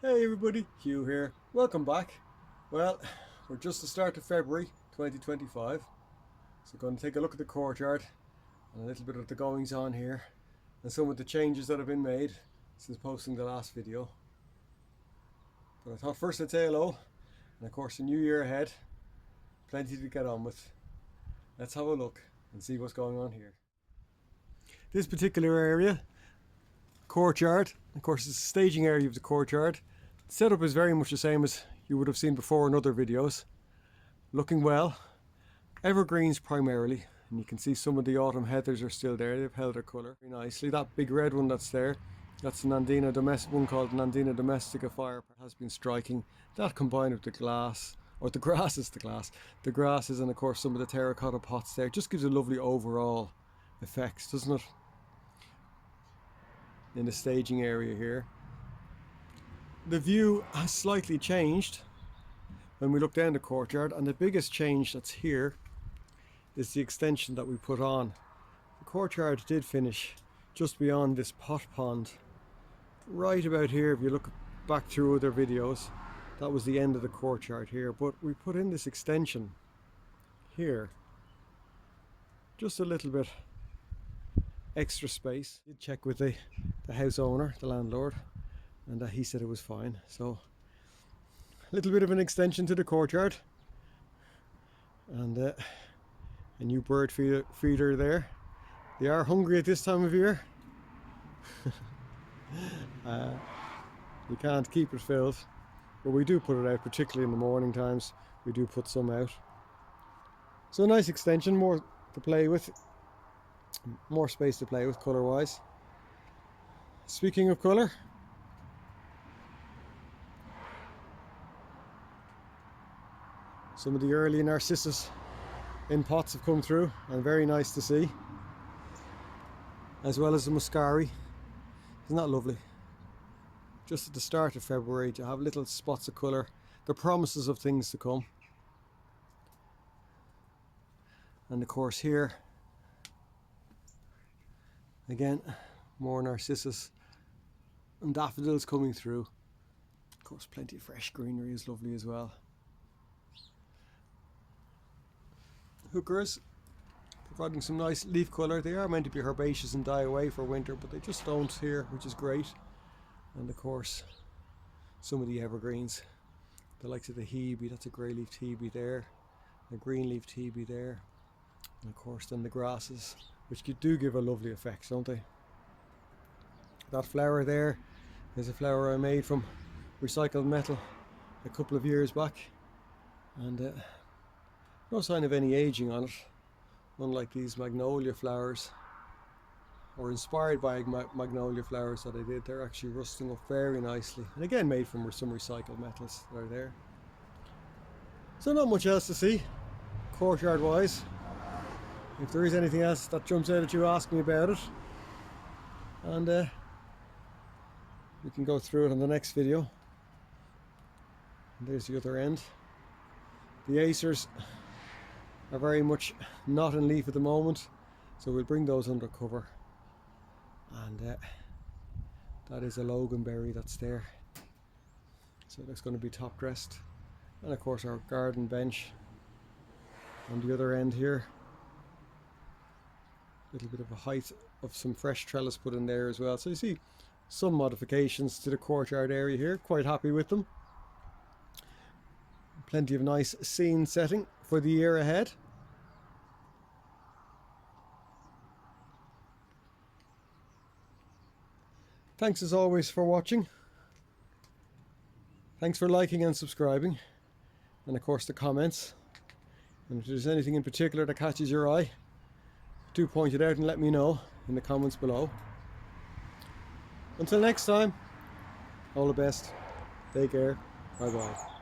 Hey everybody, Hugh here. Welcome back. Well, we're just the start of February 2025. So going to take a look at the courtyard and a little bit of the goings on here and some of the changes that have been made since posting the last video. But I thought first I'd say hello, and of course the new year ahead. Plenty to get on with. Let's have a look and see what's going on here. This particular area, courtyard, of course it's the staging area of the courtyard. The setup is very much the same as you would have seen before in other videos. Looking well. Evergreens primarily, and you can see some of the autumn heathers are still there. They've held their colour very nicely. That big red one that's there, that's the Nandina domestic one called Nandina domestica fire, has been striking. That combined with the glass, or the grasses, the grasses, and of course some of the terracotta pots there, just gives a lovely overall effect, doesn't it? In the staging area here. The view has slightly changed when we look down the courtyard, and the biggest change that's here is the extension that we put on. The courtyard did finish just beyond this pot pond, right about here. If you look back through other videos, that was the end of the courtyard here, but we put in this extension here, just a little bit extra space. I did check with the house owner, the landlord, and he said it was fine. So a little bit of an extension to the courtyard, and a new bird feeder there. They are hungry at this time of year. You can't keep it filled, but we do put it out, particularly in the morning times. We do put some out. So a nice extension, more to play with, more space to play with colour wise. Speaking of colour, some of the early narcissus in pots have come through, and very nice to see, as well as the muscari. Isn't that lovely? Just at the start of February to have little spots of colour, the promises of things to come. And of course here again, more narcissus and daffodils coming through. Of course plenty of fresh greenery is lovely as well. Hookers providing some nice leaf colour. They are meant to be herbaceous and die away for winter, but they just don't here, which is great. And of course some of the evergreens, the likes of the hebe, that's a grey leafed hebe there, a green leafed hebe there, and of course then the grasses, which do give a lovely effect, don't they? That flower there is a flower I made from recycled metal a couple of years back, and no sign of any aging on it, unlike these magnolia flowers, or inspired by magnolia flowers that I did. They're actually rusting up very nicely, and again made from some recycled metals that are there. So not much else to see courtyard wise. If there is anything else that jumps out at you, ask me about it, and we can go through it on the next video. And there's the other end. The acers are very much not in leaf at the moment, so we'll bring those under cover. And that is a loganberry that's there, so that's going to be top dressed. And of course our garden bench on the other end here, a little bit of a height of some fresh trellis put in there as well. So you see some modifications to the courtyard area here, quite happy with them. Plenty of nice scene setting for the year ahead. Thanks as always for watching. Thanks for liking and subscribing, and of course the comments. And if there's anything in particular that catches your eye, do point it out and let me know in the comments below. Until next time, all the best. Take care. Bye bye.